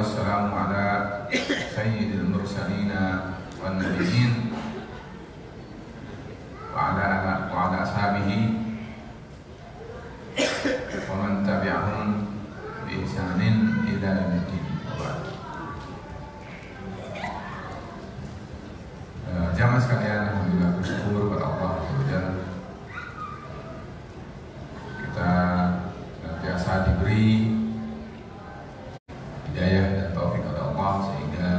wassalamu ala sayyidil mursalina wan nabiyyin wa ala ashabihi wa man tabi'ahum bi ihsanin ila yaumiddin. Jamaah sekalian, alhamdulillah bersyukur kepada Allah Subhanahu. Kita senantiasa diberi hidayah dan taufik oleh Allah sehingga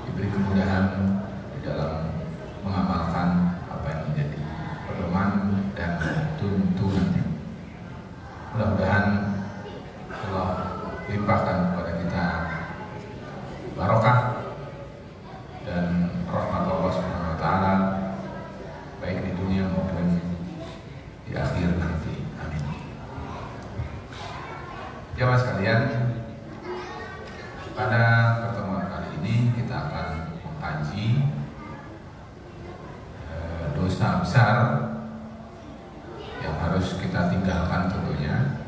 diberi kemudahan di dalam mengamalkan apa yang menjadi pedoman dan tuntunannya. Mudah-mudahan Allah limpahkan kepada kita barokah dan rahmat Allah Subhanahu wa taala baik di dunia maupun di akhir nanti. Amin. Jamaah sekalian, pada pertemuan kali ini kita akan mengkaji dosa besar yang harus kita tinggalkan tentunya.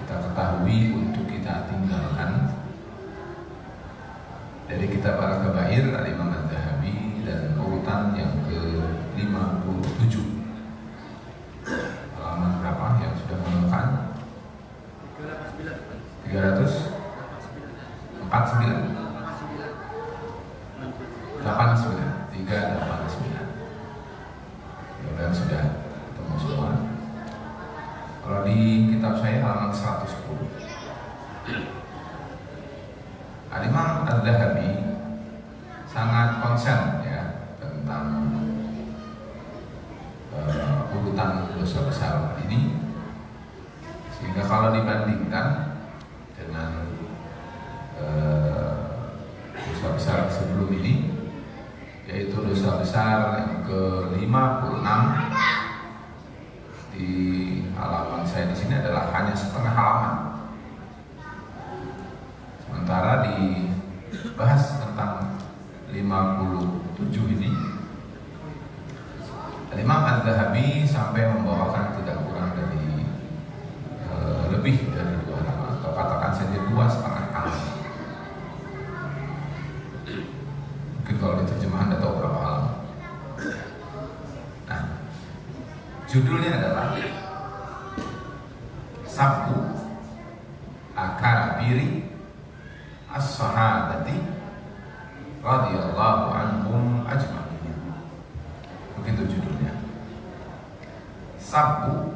Kita ketahui untuk kita tinggalkan dari kitab Al-Kabair Al-Imam Adz-Dzahabi dan urutan yang ke-57. Halaman berapa yang sudah menemukan? 349. 389. Mudah-mudahan sudah ketemu semua. Kalau di kitab saya halaman 110. Al-Imam Adz-Dzahabi sangat konsen ya tentang urutan dosa besar ini, sehingga kalau dibandingkan dengan dosa besar sebelum ini, yaitu dosa besar yang ke-56 di halaman saya di sini adalah hanya setengah halaman. Sementara dibahas tentang 57 ini, Imam Adz-Dzahabi sampai membawakan tidak kurang dari lebih dari 2 halaman, atau katakan saja 2,5 halaman. Mungkin kalau di terjemahan tidak tahu berapa halaman. Nah, judulnya adalah Sabbu Akabiri As-Sahabati radhiyallahu anhum ajma'in. Begitu judulnya. Sabbu,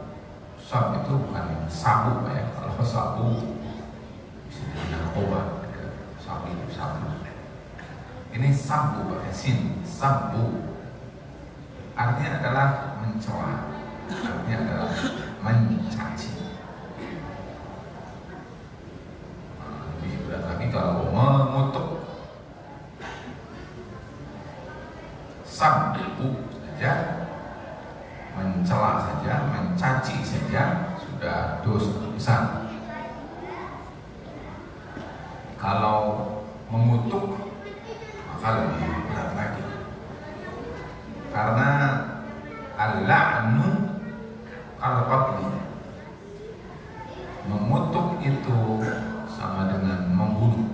sab itu bukan sabu ya. Kalau sabu bisa jadi narkoba, sabu itu sabu. Ini sabbu pakai sin, sabbu artinya adalah mencela, artinya adalah mencaci. Lebih berat lagi kalau mengutuk. Sabbu saja, mencela saja, mencaci saja sudah dosa besar. Kalau mengutuk maka lebih berat lagi, karena al-la'nu al-qatli, mengutuk itu sama dengan membunuh.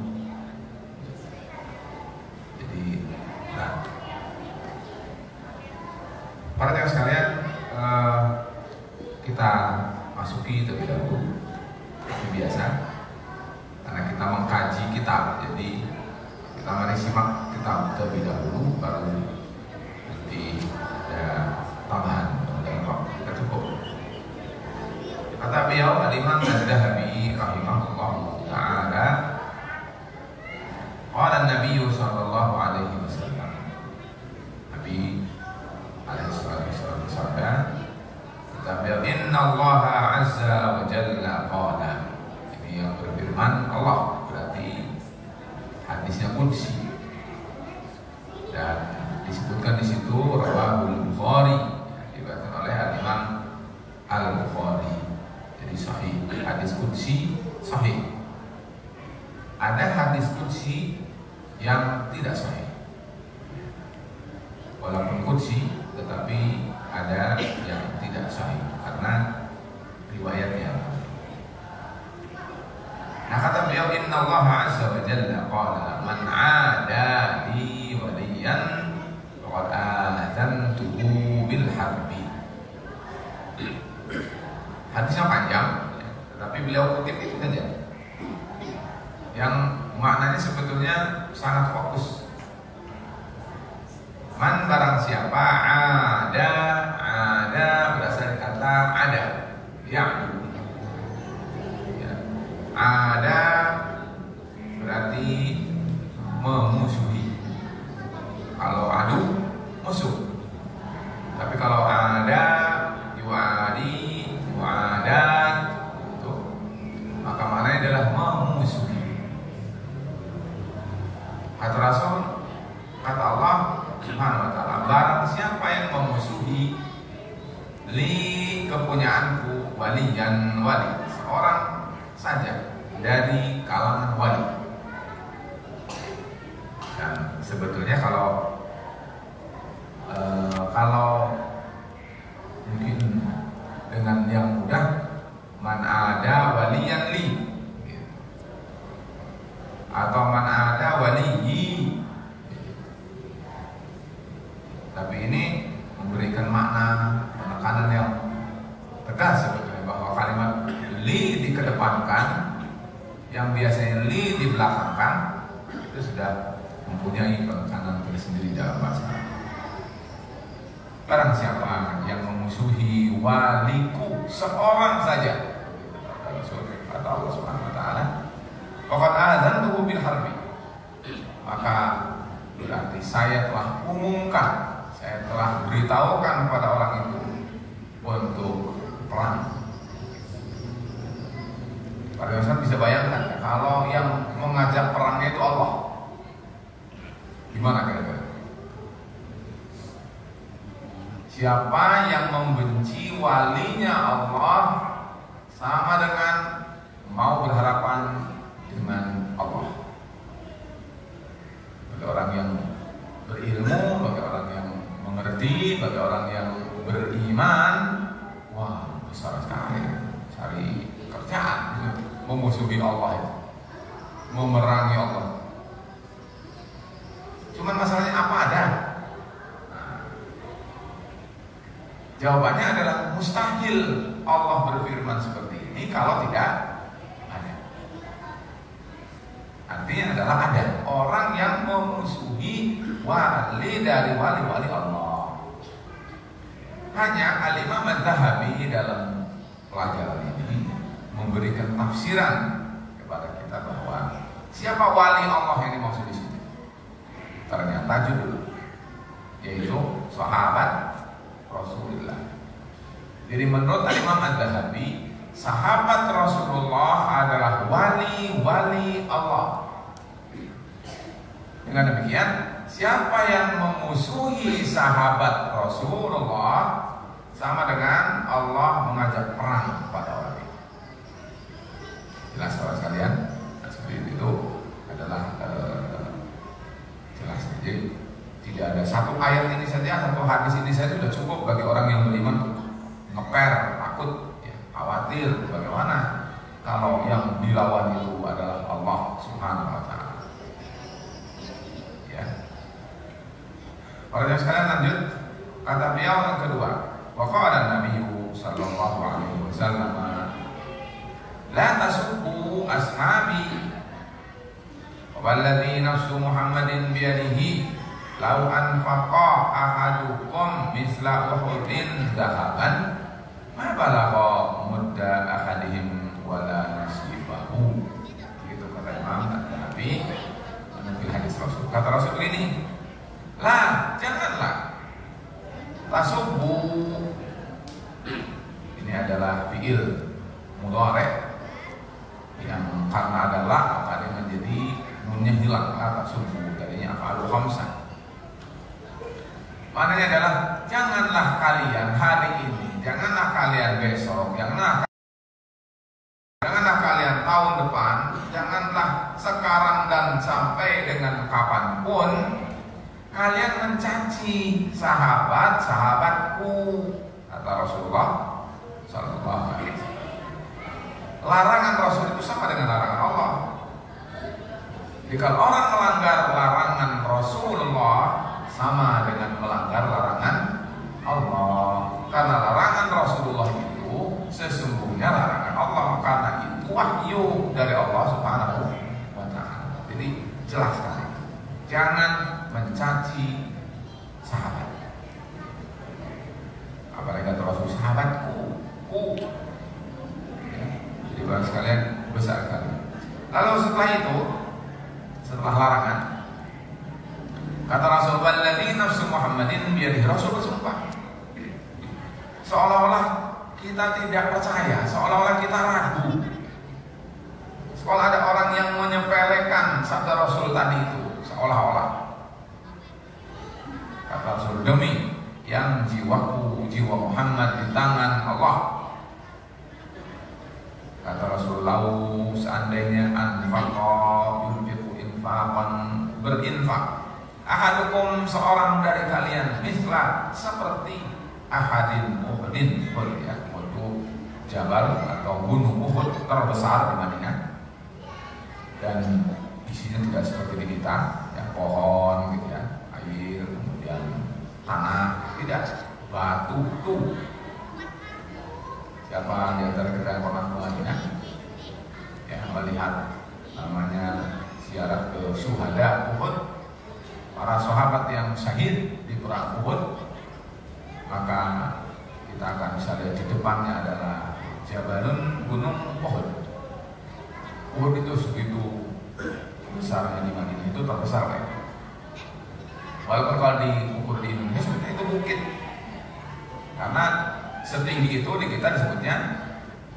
Jadi berat. Para teman sekalian, kita masuki terlebih dahulu seperti biasa, karena kita mengkaji kitab. Jadi kita mari simak kitab terlebih dahulu, baru nanti ada tambahan. Mudah-mudahan waktu kita cukup. Kata beliau Al-Imam Adz-Dzahabi rahimahullah ta'ala, qala an-nabiy sallallahu alaihi wasallam, Nabi alaihi wasallam bersabda, inna Allah azza wa jalla qala. Ini yang berfirman Allah, berarti hadisnya qudsi, dan disebutkan di situ rawahul Bukhari, diriwayatkan oleh Al-Imam Al-Bukhari. Jadi sahih, hadis qudsi sahih. Ada hadis qudsi yang tidak sahih, walaupun qudsi tetapi ada yang tidak sahih karena riwayatnya. inna Allah azza wa jalla qala man 'ada li waliyan faqad adzantuhu bil harbi. Hadisnya panjang, tapi beliau kutip itu saja yang maknanya sebetulnya sangat fokus. Man barang siapa ada berasal dari kata ada, ya. Ada berarti memusuhi. Kalau adu musuh. Tapi kalau ada yuadi, yuadat itu maka maknanya adalah memusuhi. Kata Rasul, kata Allah Subhanahu wa ta'ala, barang siapa yang memusuhi li kepunyaanku waliyan wali, seorang saja dari kalangan wali. Dan sebetulnya kalau mungkin dengan yang mudah, man ada waliyan li, atau man ada waliyi. Tapi ini memberikan makna penekanan yang tegas sebetulnya, bahwa kalimat li dikedepankan, yang biasanya li dibelakangkan, itu sudah mempunyai penekanan tersendiri dalam bahasa. Barang siapa yang memusuhi waliku, seorang saja, kata Allah Subhanahu wa ta'ala, faqad adzantuhu bil harbi, maka berarti saya telah umumkan, saya telah beritahukan kepada orang itu untuk perang. Pada dasarnya bisa bayangkan ya, kalau yang mengajak perangnya itu Allah, gimana kira-kira? Siapa yang membenci walinya Allah sama dengan mau berharapan dengan Allah. Bagi orang yang berilmu, bagi orang yang mengerti, bagi orang yang beriman, wah besar sekali cari kerjaan memusuhi Allah itu, memerangi Allah. Cuman masalahnya apa ada? Nah, jawabannya adalah mustahil Allah berfirman seperti ini kalau tidak ada. Artinya adalah ada orang yang memusuhi wali dari wali-wali Allah. Hanya Al-Imam Az-Zahabi dalam pelajaran ini memberikan tafsiran kepada kita bahwa siapa wali Allah yang dimaksud di sini. Ternyata judul, yaitu sahabat Rasulullah. Jadi menurut Imam Az-Zahabi, sahabat Rasulullah adalah wali-wali Allah. Dengan demikian, siapa yang memusuhi sahabat Rasulullah sama dengan Allah mengajak perang kepada orang itu. Jelas saudara sekalian, seperti itu adalah jelas. Jadi tidak ada satu ayat ini saja, satu hadis ini saja sudah cukup bagi orang yang beriman untuk ngeper, takut, ya, khawatir. Bagaimana kalau yang dilawan itu adalah Allah Subhanahu wa ta'ala? Ya. Para sekalian, lanjut kata beliau yang kedua, wa qala Nabi sallallahu alaihi wasallam, la tasubbu ashabi walladzi nafsu Muhammadin biyadihi law anfaqa ahadukum misla Uhudin dhahaban ma balagha mudda ahadihim wala nasifahu. Begitu kata Imam Nabi menukil hadis Rasul. Kata Rasul ini, lah janganlah tasubbu, ini adalah fi'il mudhari yang karena ada la maka dia menjadi nunnya hilang, la tasubbu, tadinya af'alul khamsah. Maknanya adalah janganlah kalian hari ini, janganlah kalian besok, janganlah kalian tahun depan, janganlah sekarang dan sampai dengan kapanpun kalian mencaci sahabat-sahabatku, kata Rasulullah sallallahu alaihi wasallam. Larangan Rasul itu sama dengan larangan Allah. Jadi kalau orang melanggar larangan Rasulullah sama dengan melanggar larangan Allah. Karena larangan Rasulullah itu sesungguhnya larangan Allah, karena itu wahyu dari Allah Subhanahu wa Ta'ala. Jadi jelas sekali, jangan mencaci sahabat. Apalagi kata Rasul, sahabatku, ya. Jadi barang sekalian besar sekali. Lalu setelah itu, setelah larangan, kata Rasul, "Walladzi nafsu Muhammadin biyadihi," Rasul bersumpah. Seolah-olah kita tidak percaya, seolah-olah kita ragu. Seolah ada orang yang menyepelekan sabda Rasul tadi itu, seolah-olah. Kata Rasul, "Demi yang jiwaku, jiwa Muhammad di tangan Allah." Kata Rasul, "Lau seandainya anfaqa yunfiqu infaqan," berinfak, "ahadukum seorang dari kalian mislah seperti ahadin Uhudin," ya, itu jabal atau gunung Uhud terbesar di Madinah, dan isinya tidak seperti di kita, ya, pohon gitu ya, air, kemudian tanah, tidak, batu tuh. Siapa di antara kita yang pernah ke Madinah, ya, melihat namanya ziarah ke syuhada Uhud, para sahabat yang syahid di perang Uhud, maka kita akan bisa lihat di depannya adalah Jabalun, gunung Uhud. Uhud itu segitu besarnya di Madinah, itu terbesar kan. Walaupun kalau diukur di Indonesia sebenarnya itu bukit, karena setinggi itu di kita disebutnya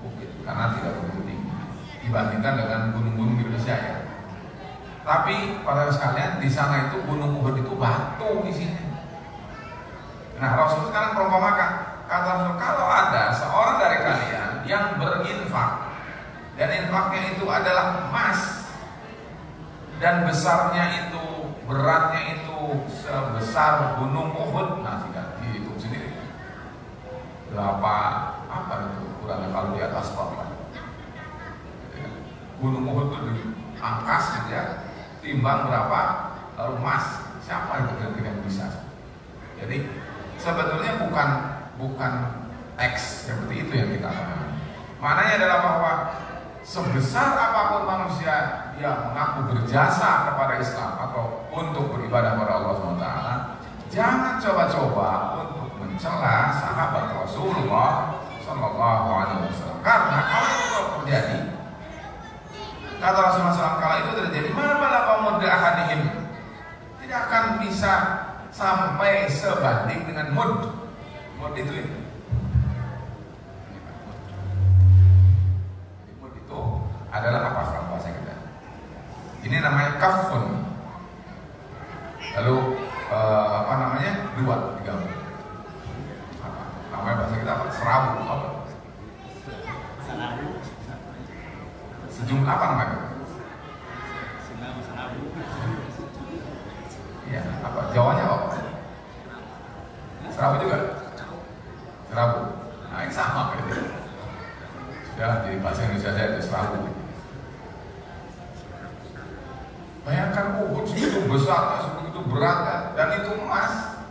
bukit, karena tidak begitu tinggi dibandingkan dengan gunung-gunung di Indonesia ya. Tapi para sekalian, di sana itu gunung Uhud itu batu isinya. Nah, Rasul sekarang perumpamakan, kata Rasul, kalau ada seorang dari kalian yang berinfak, dan infaknya itu adalah emas, dan besarnya itu, beratnya itu sebesar gunung Uhud, nah tidak dihitung sendiri berapa, apa itu kurangnya kalau di atas kota. Gunung Uhud itu diangkas gitu ya, timbang berapa, lalu emas, siapa itu kira-kira yang bisa? Jadi sebetulnya bukan X seperti itu yang kita pahami. Maknanya adalah bahwa sebesar apapun manusia yang mengaku berjasa kepada Islam atau untuk beribadah kepada Allah SWT, jangan coba-coba untuk mencela sahabat Rasulullah SAW. Karena kalau itu terjadi, kata Rasulullah SAW, kalau itu terjadi, malah kaum ahadihim, tidak akan bisa sampai sebanding dengan mud itu. Mud itu adalah apa kalau bahasa kita? Ini namanya kafun. Lalu apa namanya? Dua, tiga. Apa? Namanya bahasa kita apa? Serabu. Apa? Sejumlah apa namanya? Ya, apa? Jawanya apa? Serabu juga? Serabu. Nah, ini sama gitu. Sudah di bahasa Indonesia saja itu serabu. Bayangkan Uhud segitu besar, segitu berat, dan itu emas.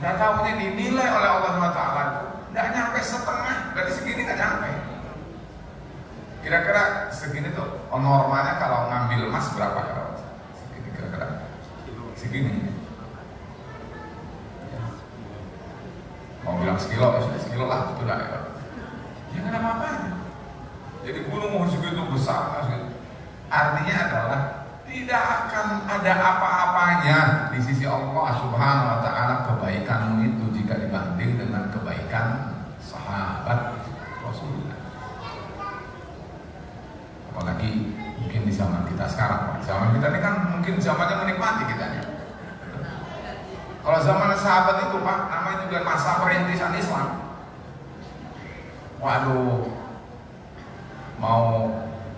Nggak tahunya dinilai oleh Allah SWT itu nggak nyampe setengah dari segini, nggak nyampe. Kira-kira segini tuh normalnya kalau ngambil emas berapa ya? Segini kira-kira. Segini. Ya. Mau bilang sekilo, ya sudah sekilo lah, itu lah ya. Ya nggak ada apa-apanya. Jadi gunung Uhud segitu besar, artinya adalah tidak akan ada apa-apanya di sisi Allah Subhanahu wa Ta'ala kebaikanmu itu jika dibanding dengan kebaikan sahabat Rasulullah. Apalagi mungkin di zaman kita sekarang, zaman kita ini kan mungkin zamannya menikmati kita ya. Kalau zaman sahabat itu Pak, namanya juga masa perintisan Islam. Waduh, mau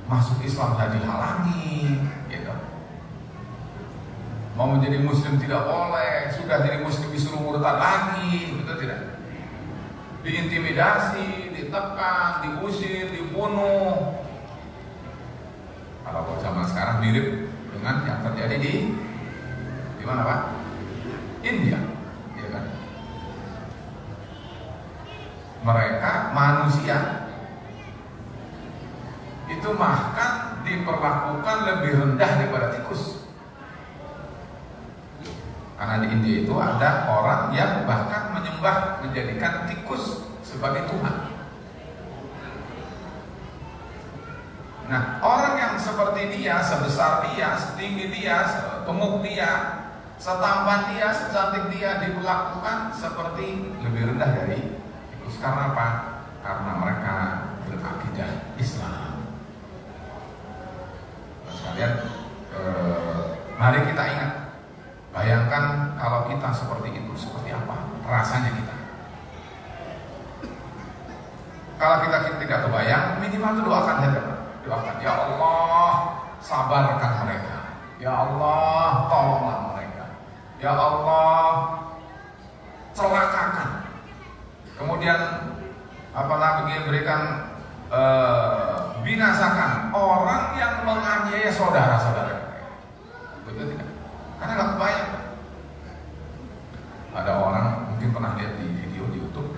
masuk Islam saja dihalangi, gitu. Mau menjadi Muslim tidak boleh, sudah jadi Muslim disuruh murtad lagi, betul tidak? Diintimidasi, ditekan, diusir, dibunuh. Kalau zaman sekarang mirip dengan yang terjadi di mana Pak? India, ya kan? Mereka manusia itu bahkan diperlakukan lebih rendah daripada tikus. Karena di India itu ada orang yang bahkan menyembah, menjadikan tikus sebagai Tuhan. Nah, orang yang seperti dia, sebesar dia, setinggi dia, gemuk dia, setampan dia, secantik dia, diperlakukan seperti lebih rendah dari tikus. Karena apa? Karena mereka berakidah Islam. Nah, sekalian, mari kita ingat. Bayangkan kalau kita seperti itu, seperti apa rasanya kita. Kalau kita tidak kebayang, minimal itu doakan saja. Doakan, ya Allah, sabarkan mereka. Ya Allah, tolonglah mereka. Ya Allah, celakakan. Kemudian apalagi berikan binasakan orang yang menganiaya saudara-saudara. Betul tidak? Karena nggak kebayang. Ada orang mungkin pernah lihat di video di YouTube,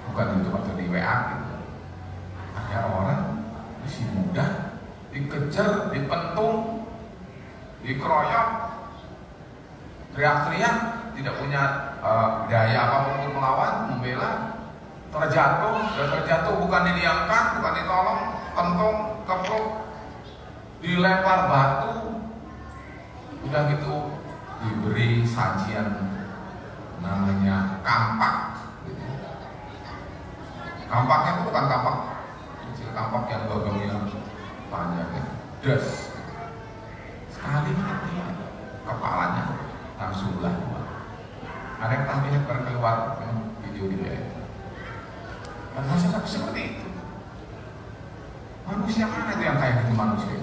bukan di YouTube atau di WA gitu. Ada orang si muda dikejar, dipentung, dikeroyok, teriak-teriak, tidak punya daya apapun untuk melawan, membela, terjatuh bukan didiamkan, bukan ditolong, pentung, kepruk, dilempar batu, udah gitu diberi sajian namanya kampak gitu. Kampaknya itu bukan kampak kecil, kampak yang gagangnya panjang, das sekali mati kepalanya langsung belah dua. Ada yang tampilnya keluar video di WA. Dan manusia seperti itu. Manusia mana itu yang kayak gitu manusia?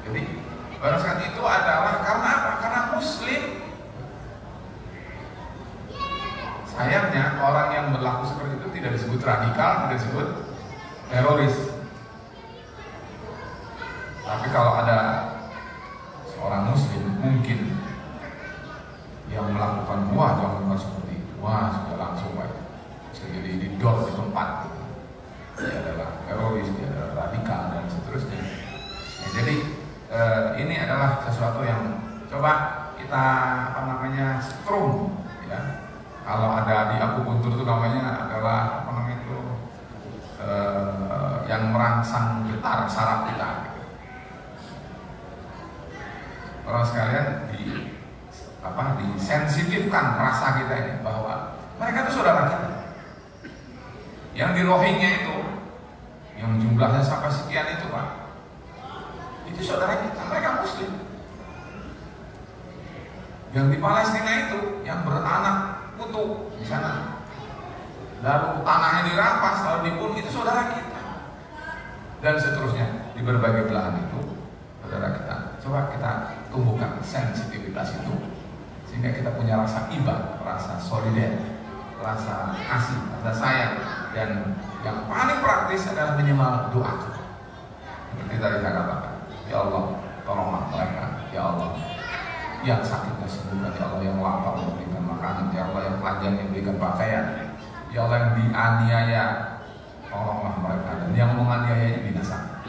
Jadi barisan itu adalah karena apa? Karena Muslim. Sayangnya orang yang berlaku seperti itu tidak disebut radikal, tidak disebut teroris. Tapi kalau ada seorang Muslim mungkin yang melakukan jangan seperti itu, sudah langsung baik. Bisa jadi didor di tempat. Dia adalah teroris, dia adalah radikal dan seterusnya. Nah, jadi ini adalah sesuatu yang coba kita strum ya. Kalau ada di akupuntur itu namanya adalah yang merangsang getar saraf kita. Orang sekalian disensitifkan rasa kita ini bahwa mereka itu saudara kita. Yang di Rohingya itu, yang jumlahnya sampai sekian itu Pak, itu saudara kita, mereka Muslim. Yang di Palestina itu, yang beranak kutu di sana, lalu tanahnya dirampas, lalu dibunuh, itu saudara kita. Dan seterusnya di berbagai belahan itu saudara kita. Coba kita tumbuhkan sensitivitas itu, sehingga kita punya rasa iba, rasa solider, rasa kasih, rasa sayang, dan yang paling praktis adalah minimal doa. Seperti tadi saya katakan, ya Allah, tolonglah mereka, ya Allah, yang sakitnya sembuhkan, ya Allah, yang lapar memberikan makanan, ya Allah, yang telanjang memberikan pakaian, ya Allah, yang dianiaya, tolonglah mereka, dan yang menganiaya binasakan.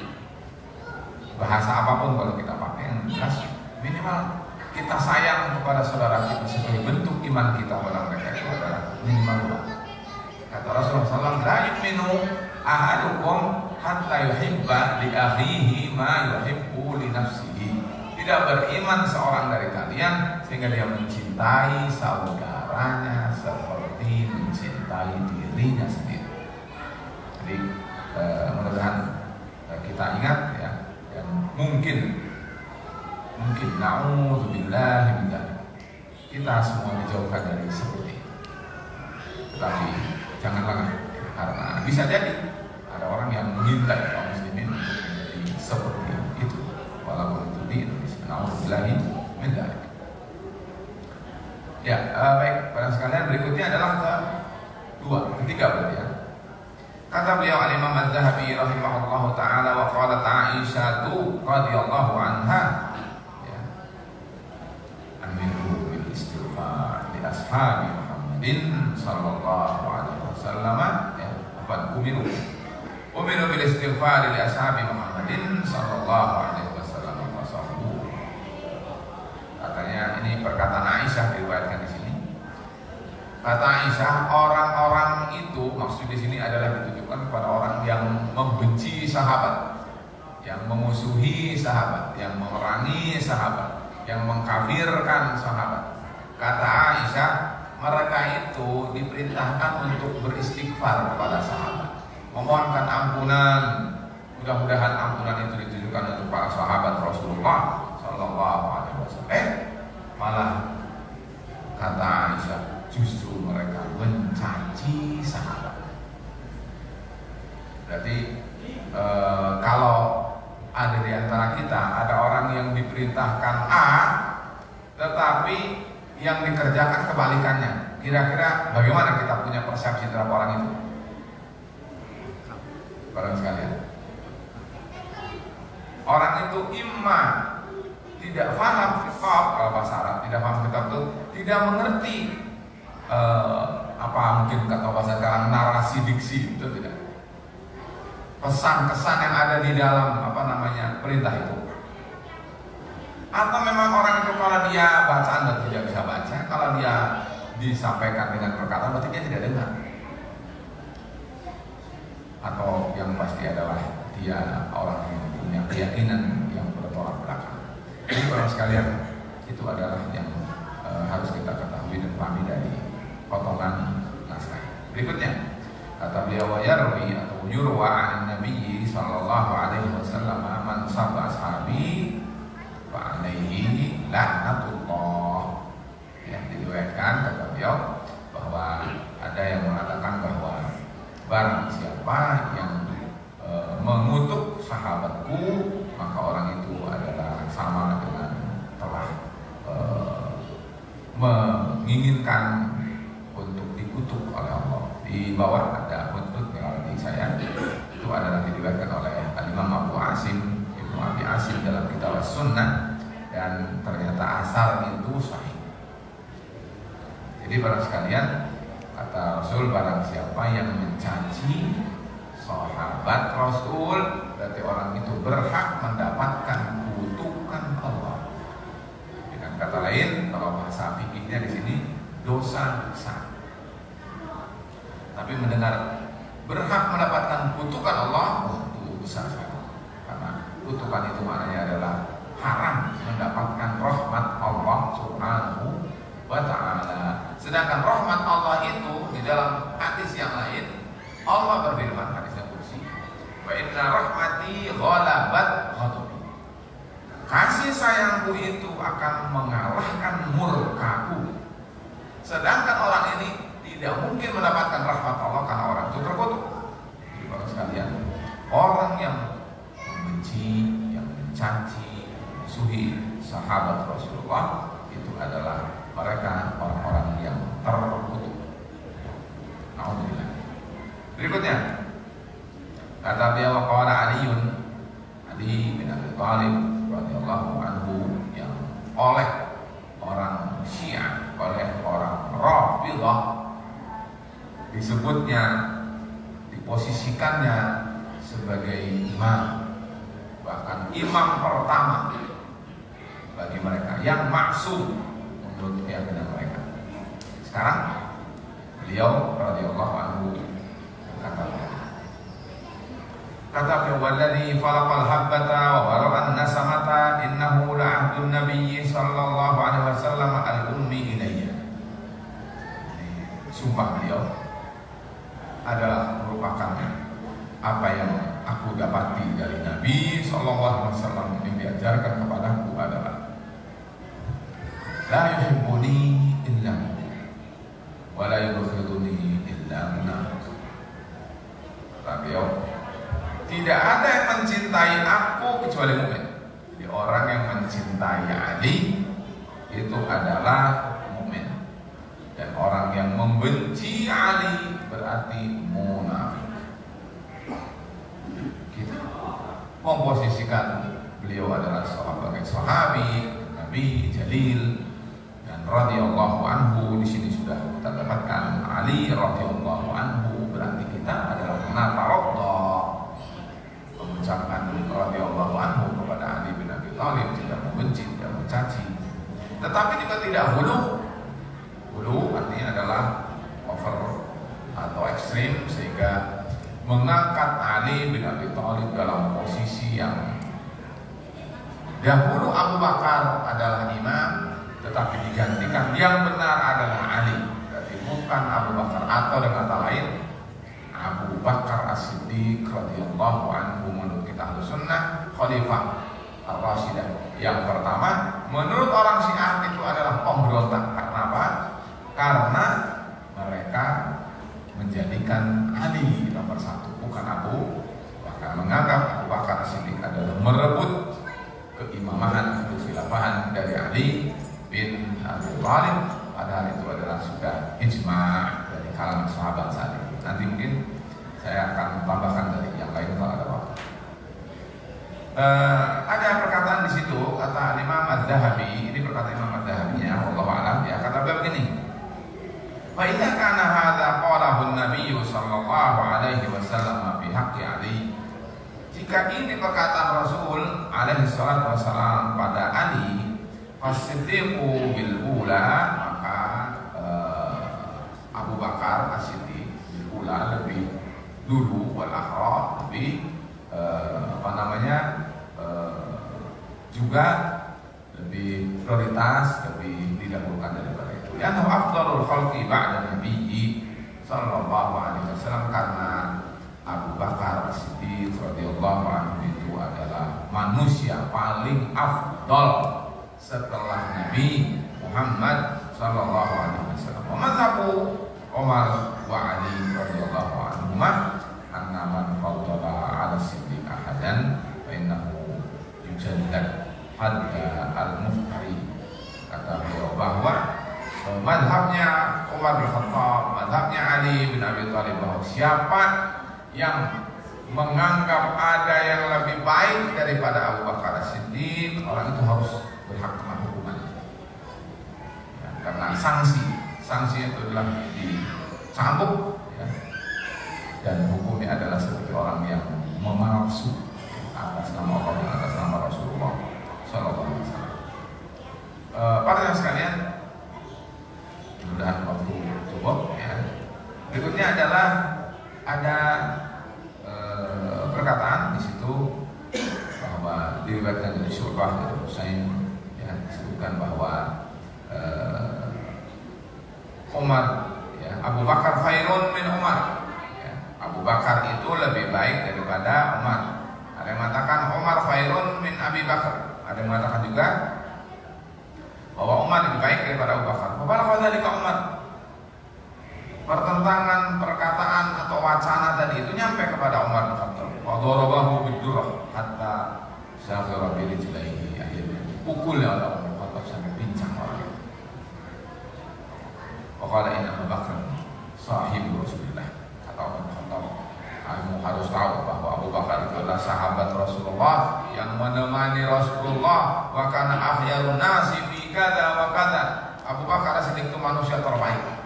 Bahasa apapun kalau kita pakai yang jelas, minimal kita sayang kepada saudara kita sebagai bentuk iman kita pada mereka itu adalah minimal doa. Kata Rasulullah SAW, la yu'minu ahadukum hatta yuhibba li akhihi ma yuhibbu li nafsihi. Tidak beriman seorang dari kalian sehingga dia mencintai saudaranya seperti mencintai dirinya sendiri. Jadi mudah-mudahan kita ingat ya, dan mungkin na'udzubillah min dzalik, kita semua dijauhkan dari seperti itu. Tetapi jangan lengah, karena bisa jadi ada orang yang mengintai kaum muslimin menjadi seperti itu, walaupun itu di Indonesia. Na'udzubillah min dzalik. Ya, baik, para sekalian, berikutnya adalah ketiga berarti ya. Kata beliau Al-Imam Az-Zahabi rahimahullahu taala, wa qalat Aisyah radhiyallahu anha, ya, amiru bil istighfar li ashabi Muhammadin sallallahu alaihi wasallam, ya, apa umiru bil istighfar li ashabi Muhammadin sallallahu alaihi wasallam wa sahbihi. Katanya ini perkataan Aisyah diriwayatkan di sini. Kata Aisyah, orang-orang itu maksud di sini adalah ditujukan kepada orang yang membenci sahabat, yang memusuhi sahabat, yang memerangi sahabat, yang mengkafirkan sahabat. Kata Aisyah, mereka itu diperintahkan untuk beristighfar kepada sahabat, memohonkan ampunan. Mudah-mudahan ampunan itu ditujukan untuk para sahabat Rasulullah Sallallahu Alaihi Wasallam. Malah kata Aisyah, justru mereka mencaci sahabat. Berarti kalau ada di antara kita ada orang yang diperintahkan A, tetapi yang dikerjakan kebalikannya, kira-kira bagaimana kita punya persepsi terhadap orang itu? Barang sekalian, orang itu imma tidak paham kitab, kalau bahasa Arab tidak paham kitab itu tidak mengerti apa mungkin kata bahasa sekarang narasi diksi, itu tidak, pesan-kesan yang ada di dalam apa namanya perintah itu. Atau memang orang itu kalau dia bacaan berarti tidak bisa baca, kalau dia disampaikan dengan perkataan berarti dia tidak dengar. Atau yang pasti adalah dia orang yang punya keyakinan yang bertolak belakang. Jadi para sekalian, itu adalah yang harus kita ketahui dan pahami dari potongan naskah. Berikutnya kata beliau, yarwi atau yurwa an Nabi sallallahu alaihi wasallam man sabba ashabi fa alaihi laknatullah. Ya, diriwayatkan kata beliau bahwa ada yang mengatakan bahwa barang siapa yang mengutuk sahabatku, maka orang itu adalah sama dengan telah menginginkan untuk dikutuk oleh Allah. Di bawah ada hudud yang di saya, itu adalah diriwayatkan oleh Al-Imam Abu Asim Ibnu Abi Asim dalam kitab As-Sunnah, dan ternyata asar itu sahih. Jadi barang sekalian, kata Rasul, barang siapa yang mencaci sahabat Rasul, berarti orang itu berhak mendapatkan kutukan Allah. Dengan kata lain, kalau bahasa fikihnya di sini dosa besar. Tapi mendengar berhak mendapatkan kutukan Allah, itu besar sekali. Karena kutukan itu maknanya adalah haram mendapatkan rahmat Allah Subhanahu wa ta'ala. Sedangkan rahmat Allah itu di dalam hadis yang lain, Allah berfirman hadisnya kursi, wa inna rahmati ghalabat ghadabi. Kasih sayangku itu akan mengalahkan murkaku. Sedangkan orang ini tidak mungkin mendapatkan rahmat Allah karena orang itu terkutuk. Jadi para sekalian, orang yang membenci, yang mencaci, memusuhi sahabat Rasulullah, itu adalah mereka orang-orang yang terkutuk. Alhamdulillah. Berikutnya kata beliau, qala Ali bin Abi Thalib radhiyallahu anhu, yang oleh orang Syiah, oleh orang Rafidhah disebutnya, diposisikannya sebagai imam, bahkan imam pertama bagi mereka yang maksum menurut keyakinan mereka. Sekarang beliau radhiyallahu anhu kata beliau, walladzi falaqal habbata wa bara'an nasamata innahu la'ahdun nabiyyi sallallahu alaihi wasallam al-ummi ilayya. Sumpah beliau adalah merupakan apa yang aku dapati dari Nabi sallallahu alaihi wasallam yang diajarkan kepadaku adalah la yuhibbuni illa wa la yubghiduni illa munafiq. Beliau, tidak ada yang mencintai aku kecuali mukmin. Jadi orang yang mencintai Ali itu adalah mukmin, dan orang yang membenci Ali berarti munafik. memposisikan beliau adalah sebagai sahabi Nabi Jalil dan radhiyallahu anhu. Di sini sudah kita dapatkan Ali radhiyallahu anhu, berarti kita adalah nataradda mengucapkan radhiyallahu anhu kepada Ali bin Abi Thalib, tidak membenci, tidak mencaci, tetapi juga tidak hulu. Hulu artinya adalah over atau ekstrim, sehingga mengangkat Ali bin Abi Thalib dalam posisi yang dahulu Abu Bakar adalah imam, tetapi digantikan yang benar adalah Ali. Berarti bukan Abu Bakar, atau dengan kata lain Abu Bakar As-Siddiq radhiyallahu anhu menurut kita Ahlussunnah Khalifah Ar-Rashidah yang pertama. Menurut orang Syiah itu adalah pemberontak. Karena apa? Karena mereka menjadikan Ali nomor satu, bukan Abu Bakar. Menganggap Abu Bakar As-Siddiq adalah merebut keimamahan, kekhilafahan dari Ali bin Abi Thalib, padahal itu adalah sudah ijma' dari kalangan sahabat saat itu. Nanti mungkin saya akan tambahkan dari yang lain kalau ada waktu. Ada perkataan di situ, kata Imam Az-Zahabi, ini perkataan Imam Az-Zahabi ya, wallahu a'lam ya, kata beliau begini: "Fa idza kana hadza qalahu an-nabiy sallallahu alaihi wasallam fi haqqi Ali." Jika ini perkataan Rasul alaihi salatu wasallam pada Ali, as-siddiqu bil ula, maka Abu Bakar As-Siddiq bil ula lebih dulu, wal akhra lebih juga lebih prioritas, lebih didahulukan daripada itu. Ya, afdalul khalqi ba'da nabiyyi sallallahu alaihi wasallam, karena Abu Bakar As-Siddiq radhiyallahu anhu itu adalah manusia paling afdal setelah Nabi Muhammad sallallahu alaihi wasallam. Wa mazhabu Umar wa Ali radhiyallahu anhuma anna man faddala 'ala Siddiq ahadan fa innahu yujallad hadda al-muftari. Kata beliau bahwa mazhabnya Umar bin Khattab, mazhabnya Ali bin Abi Thalib, bahwa siapa yang menganggap ada yang lebih baik daripada Abu Bakar As-Siddiq, orang itu harus berhak kena hukuman ya, karena sanksi itu adalah dicambuk ya, dan hukumnya adalah seperti orang yang memalsu atas nama Allah dan atas nama Rasulullah Sallallahu Alaihi Wasallam. Para yang sekalian, mudah-mudahan waktu cukup ya. Berikutnya adalah ada perkataan di situ bahwa diriwayatkan dari Syu'bah dari Husain ya, disebutkan bahwa Umar ya, Abu Bakar khairun min Umar ya, Abu Bakar itu lebih baik daripada Umar. Ada yang mengatakan Umar khairun min Abi Bakar, ada yang mengatakan juga bahwa Umar lebih baik daripada Abu Bakar. Apalagi dari Umar, pertentangan perkataan atau wacana tadi itu nyampe kepada Umar bin Khattab. Wa darabahu bid-durrah hatta syaghara bi rijlaihi, akhirnya pukul oleh Umar bin Khattab sampai pincang orang itu. Wa qala inna Abu Bakar sahibu Rasulillah. Kata Umar bin Khattab, kamu harus tahu bahwa Abu Bakar itu adalah sahabat Rasulullah yang menemani Rasulullah. Wa kana akhyarun nasi fi kada wa kada. Abu Bakar As-Siddiq itu manusia terbaik.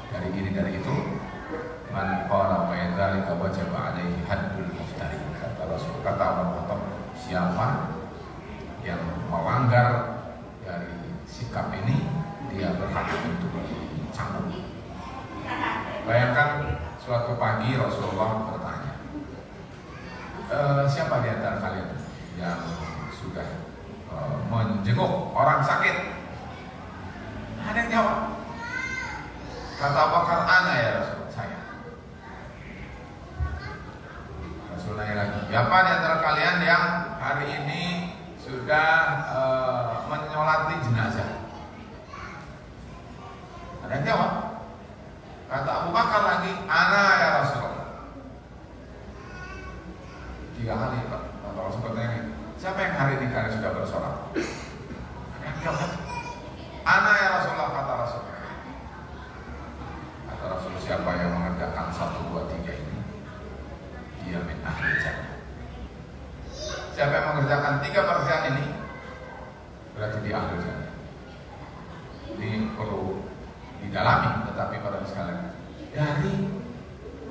Dari ini dari itu, man qala wa dzalika wajaba alaihi haddul muftari. Kata Rasul, kata Umar bin Khattab, siapa yang melanggar dari sikap ini, dia berhak untuk dicambuk. Bayangkan suatu pagi Rasulullah bertanya, siapa di antara kalian yang sudah menjenguk orang sakit? Ada yang jawab. Kata Abu Bakar, ana ya Rasul, saya. Rasul nanya lagi, siapa di antara kalian yang hari ini sudah menyolati jenazah? Ada yang jawab. Kata Abu Bakar lagi, ana ya Rasulullah. 3 kali kata Rasul bertanya, siapa yang hari ini kalian sudah bersolat? Ada yang jawab, ana ya Rasulullah, kata Rasul. Kata Rasul, siapa yang mengerjakan 1, 2, 3 ini, dia min ahli jannah. Siapa yang mengerjakan 3 pekerjaan ini berarti dia ahli jannah. Ini perlu didalami, tetapi pada sekalian dari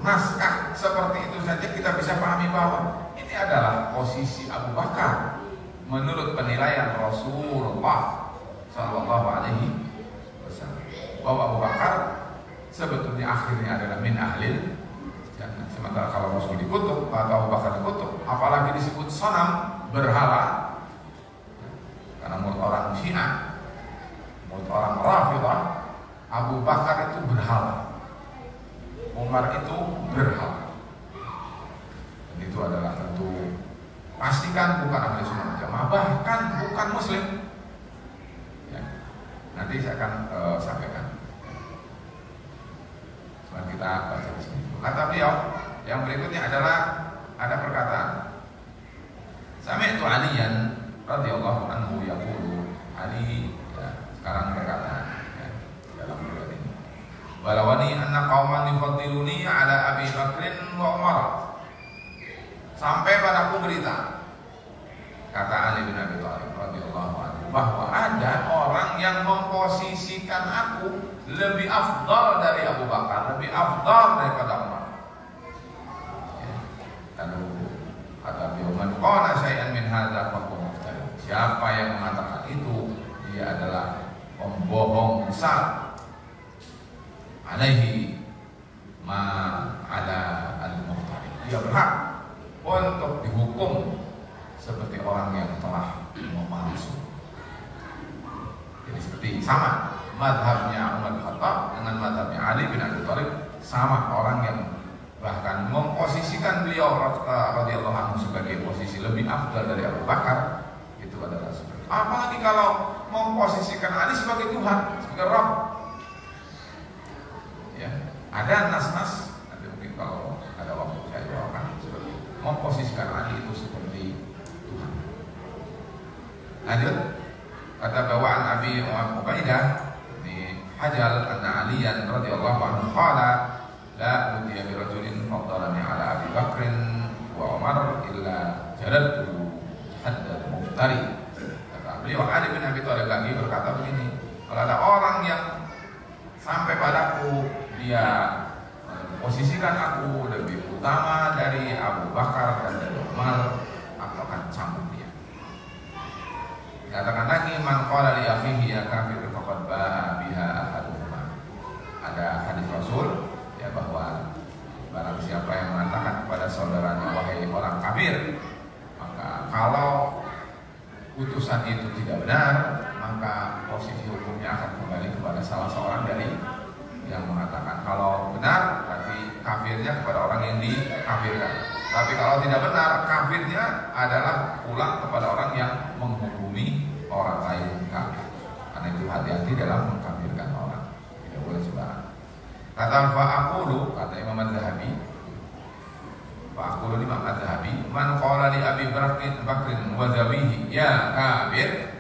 naskah seperti itu saja kita bisa pahami bahwa ini adalah posisi Abu Bakar menurut penilaian Rasulullah Sallallahu Alaihi Wasallam, bahwa Abu Bakar sebetulnya akhirnya adalah min ahlil jannah. Sementara kalau Rasul dikutuk atau Abu Bakar dikutuk, apalagi disebut sonam, berhala, karena menurut orang Syiah, menurut orang Rafidah, Abu Bakar itu berhala, Umar itu berhala. Dan itu adalah tentu pastikan bukan ahli sunnah jamaah, bahkan bukan muslim. Ya, nanti saya akan sampaikan. Sekarang kita baca di sini. Kata beliau yang berikutnya adalah ada perkataan. Sami'tu Aliyan radhiyallahu anhu yaqulu. Ali ya, sekarang berkata ya, dalam riwayat ini. Balawani anna qauman yufaddiluni ala Abi Bakrin wa Umar. Sampai padaku berita, kata Ali bin Abi Thalib radhiyallahu anhu, bahwa ada orang yang memposisikan aku lebih afdal dari Abu Bakar, lebih afdal daripada Umar. Ya. Lalu kata beliau, man qala syai'an min hadza fa huwa muftari. Siapa yang mengatakan itu, dia adalah pembohong besar. Alaihi ma ala al-muftari. Dia berhak untuk dihukum seperti orang yang telah memalsu. Jadi seperti sama madhabnya Umar bin Khattab dengan madhabnya Ali bin Abi Thalib, sama orang yang bahkan memposisikan beliau radhiyallahu anhu sebagai posisi lebih afdal dari Abu Bakar, itu adalah seperti. Apalagi kalau memposisikan Ali sebagai Tuhan, sebagai Rabb. Ya, ada nas-nas, nanti mungkin kalau ada waktu saya bawakan seperti memposisikan Ali itu seperti Tuhan. Lanjut, kata bawaan Abi Ubaidah di Hajal anna Aliyan radhiyallahu anhu qala la udiya bi rajulin faddalani ala Abi Bakrin wa Umar illa jaradtu haddal muftari. Kata beliau Ali bin Abi Thalib lagi berkata begini, kalau ada orang yang sampai padaku dia posisikan aku lebih utama dari Abu Bakar dan dari Umar, aku akan cambuk dia. Katakan lagi, man qala li akhihi ya kafir faqad ba'a biha ahaduhuma. Ada hadis Rasul ya, bahwa barang siapa yang mengatakan kepada saudaranya wahai orang kafir, maka kalau putusan itu tidak benar, maka posisi hukumnya akan kembali kepada salah seorang dari yang mengatakan. Kalau benar, berarti kafirnya kepada orang yang dikafirkan. Tapi kalau tidak benar, kafirnya adalah pulang kepada orang yang menghukumi orang lain kafir. Karena itu hati-hati dalam mengkafirkan orang, tidak boleh sembarang. Kata fa'aqulu, kata Imam Az-Zahabi, fa'aqulu Imam Az-Zahabi, man qala li Abi Bakrin wa zawihi ya kafir.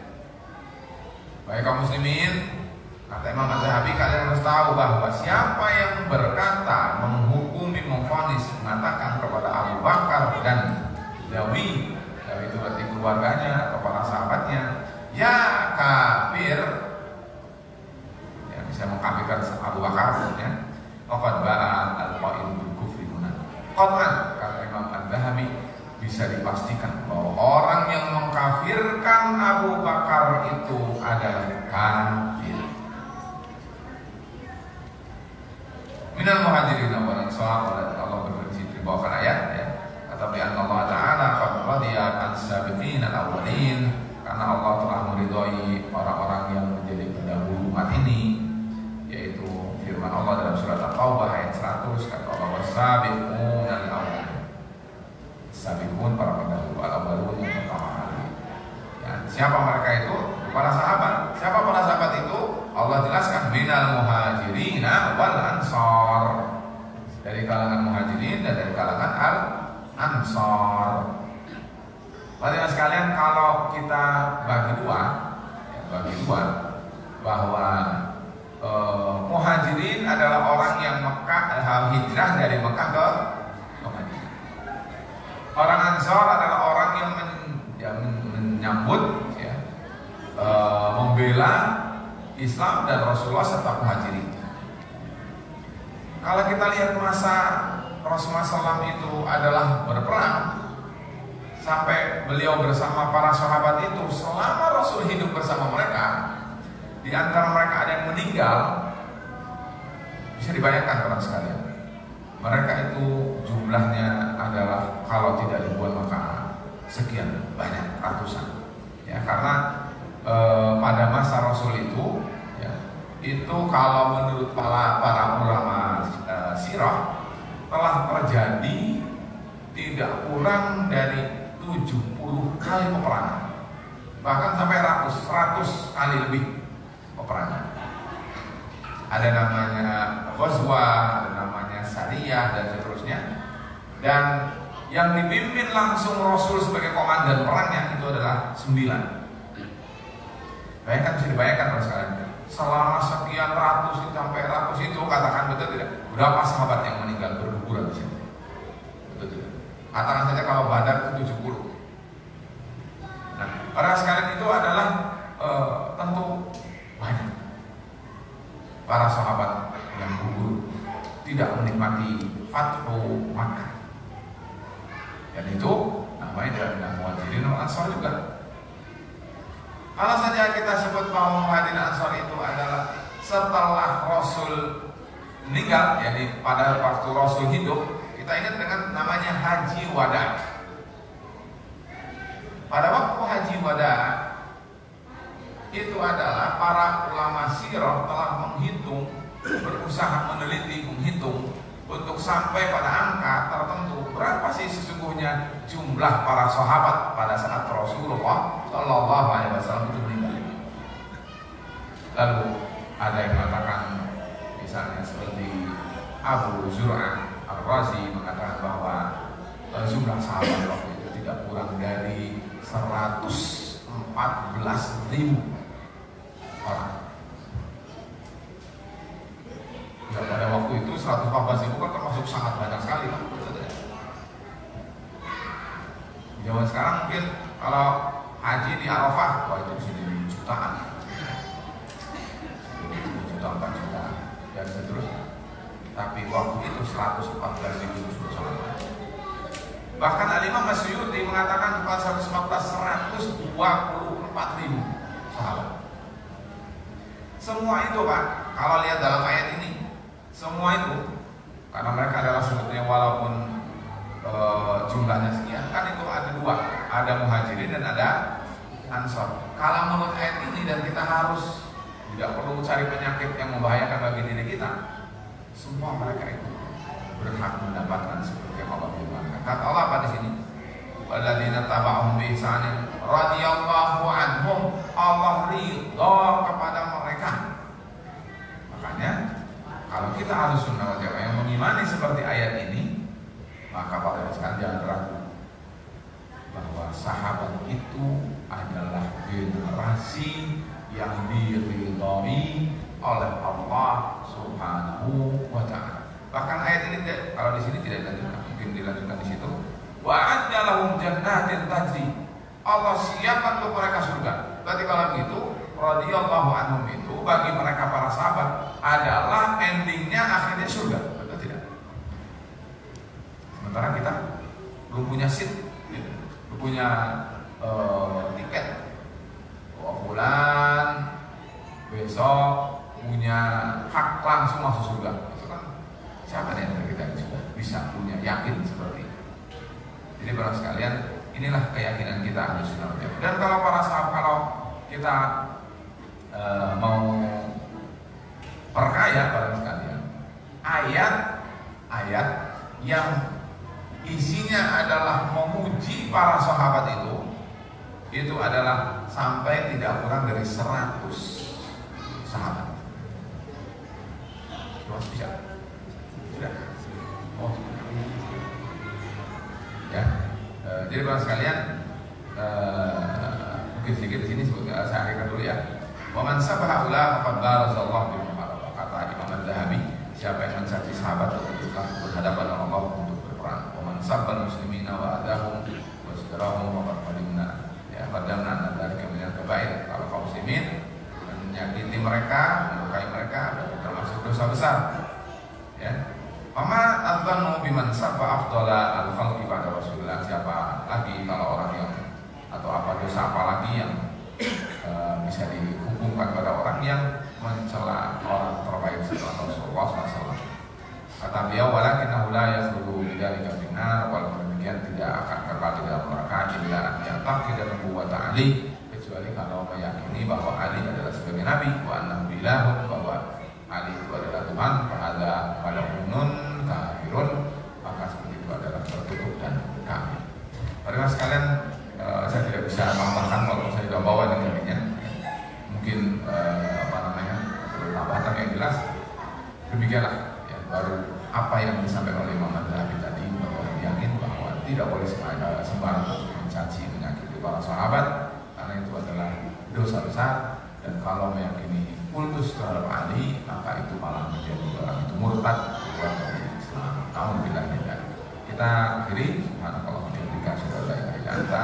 Baik kaum muslimin, kata Imam Az-Zahabi, kalian harus tahu bahwa siapa yang berkata, menghukumi, memvonis, mengatakan kepada Abu Bakar dan Zawi, itu berarti keluarganya atau para sahabatnya, ya kafir, ya bisa mengkafirkan Abu Bakar, ya. Qad ba'a al-qa'il bil kufri huna. Qat'an, kata Imam Az-Zahabi, bisa dipastikan bahwa orang yang mengkafirkan Abu Bakar itu adalah kafir. Minal muhajirin wal ansar, Allah berfirman di bawah ayat ya. Kata Allah Ta'ala qad radiya as-sabiqin al-awwalin, karena Allah telah meridhai orang-orang yang menjadi pendahulu umat ini, yaitu firman Allah dalam surat At-Taubah ayat 100, kata Allah was-sabiqun al-awwalin. Sabiqun para pendahulu, al-awwalun yang pertama kali. Ya, siapa mereka itu? Para sahabat. Siapa para sahabat itu? Allah jelaskan minal muhajirin wal ansar, dari kalangan muhajirin dan dari kalangan al-ansar. Hadirin sekalian, kalau kita bagi dua, bahwa muhajirin adalah orang yang hijrah dari Mekah ke Madinah. Orang ansar adalah orang yang menyambut ya, membela Islam dan Rasulullah serta muhajirin. Kalau kita lihat masa Rasulullah SAW itu adalah berperang, sampai beliau bersama para sahabat itu, selama Rasul hidup bersama mereka, di antara mereka ada yang meninggal. Bisa dibayangkan orang sekalian, mereka itu jumlahnya adalah kalau tidak ribuan maka sekian banyak, ratusan ya, karena pada masa Rasul itu ya, itu kalau menurut para ulama sirah telah terjadi tidak kurang dari 70 kali peperangan, bahkan sampai 100 kali lebih peperangan. Ada namanya Ghazwa, ada namanya Sariyah dan seterusnya. Dan yang dipimpin langsung Rasul sebagai komandan perangnya itu adalah 9. Bayangkan, bisa dibayangkan Mas kalian, selama sekian ratus sampai ratus itu, katakan betul tidak? Berapa sahabat yang meninggal berguguran di sini? Betul tidak? Katakan saja kalau Badar itu 70. Nah, para sekalian itu adalah tentu banyak para sahabat yang gugur, tidak menikmati Fathu Makkah. Dan itu namanya dari Muhajirin dan Ansar juga. Kalau saja kita sebut bahwa Muhajirin dan Ansar itu adalah setelah Rasul meninggal, yakni pada waktu Rasul hidup, kita ingat dengan namanya Haji Wada. Pada waktu Haji Wada itu adalah para ulama sirah telah menghitung, berusaha meneliti, menghitung untuk sampai pada angka tertentu berapa sih sesungguhnya jumlah para sahabat pada saat Rasulullah Shallallahu Alaihi Wasallam itu meninggal. Lalu ada yang mengatakan, misalnya seperti Abu Zur'ah Ar-Razi mengatakan bahwa jumlah sahabat waktu itu tidak kurang dari 114.000 orang. Ya, pada waktu itu 114.000 kan termasuk sangat banyak sekali kan. Zaman sekarang mungkin kalau haji di Arafah, wah itu bisa jadi jutaan, 2 juta, 4 juta dan seterusnya. Tapi waktu itu 114.000 itu sudah sangat banyak. Bahkan Al-Imam Masyuti mengatakan bukan 114, 124.000 sahabat. Semua itu Pak, kalau lihat dalam ayat ini, semua itu karena mereka adalah sebetulnya walaupun jumlahnya sekian, kan itu ada dua, ada Muhajirin dan ada Ansor. Kalau menurut ayat ini, dan kita harus tidak perlu cari penyakit yang membahayakan bagi diri kita, semua mereka itu berhak mendapatkan seperti yang Allah firmankan. Kata Allah apa di sini? Walladzina taba'uhum bi ihsanin radhiyallahu anhum, Allah ridha kepada mereka. Makanya kalau kita Ahlus Sunnah wal Jamaah yang mengimani seperti ayat ini, maka pada sekalian jangan ragu bahwa sahabat itu adalah generasi yang diridhai oleh Allah Subhanahu wa Ta'ala. Bahkan ayat ini kalau di sini tidak dilanjutkan, mungkin dilanjutkan di situ. Wa'adda lahum jannatin tajri, Allah siapkan untuk mereka surga. Berarti kalau begitu, radhiyallahu anhum itu bagi mereka para sahabat adalah endingnya akhirnya surga. Betul tidak? Sementara kita belum punya seat, belum punya tiket. Bulan besok punya hak langsung masuk surga. Itu kan siapa nih yang kita sudah bisa punya yakin seperti itu. Jadi para sekalian, inilah keyakinan kita Ahlus Sunnah wal Jamaah. Dan kalau para sahabat, kalau kita mau perkaya para sekalian, ayat-ayat yang isinya adalah memuji para sahabat itu adalah sampai tidak kurang dari 100 sahabat. Bisa? Sudah? Oh. Ya. Jadi para sekalian, mungkin sedikit di sini saya akhirkan dulu ya. Wa man sabaha ula faqad barakallahu bil muharabah. Kata Imam Az-Zahabi, siapa yang mencaci sahabat itu telah berhadapan dengan Allah untuk berperang. Wa man sabbal muslimina wa adahum wa sadarahum wa qadimna. Ya, qadamna dosa besar. Ya. Mama adzanu biman sabba afdala al-khalqi pada Rasulullah. Siapa lagi kalau orang yang atau apa dosa apa lagi yang bisa dihubungkan pada orang yang mencela orang terbaik setelah Rasulullah SAW. Kata beliau, walakinnahu la yakhludu bidzalika finnar, walaupun demikian tidak akan kekal di dalam neraka illa an ya'taqida nubuwwata Ali, kecuali kalau meyakini bahwa Ali adalah sebagai nabi, wa annahu ilahun, bahwa Ali itu adalah Tuhan, pada hunun kafirun, maka seperti itu adalah tertutup dan kafir. Para sekalian, saya tidak bisa tambahkan kalau saya sudah bawa dalilnya. Mungkin perlu tambahan yang jelas. Demikianlah ya, baru apa yang disampaikan oleh Imam Adzhabi tadi, bahwa yakin bahwa tidak boleh sembarang mencaci menyakiti para sahabat karena itu adalah dosa besar, dan kalau meyakini kultus terhadap Ali maka itu malah menjadi orang itu murtad, keluar dari Islam. Namun bila tidak, kita akhiri subhanallah wa bihamdika asyhadu an la ilaha illa anta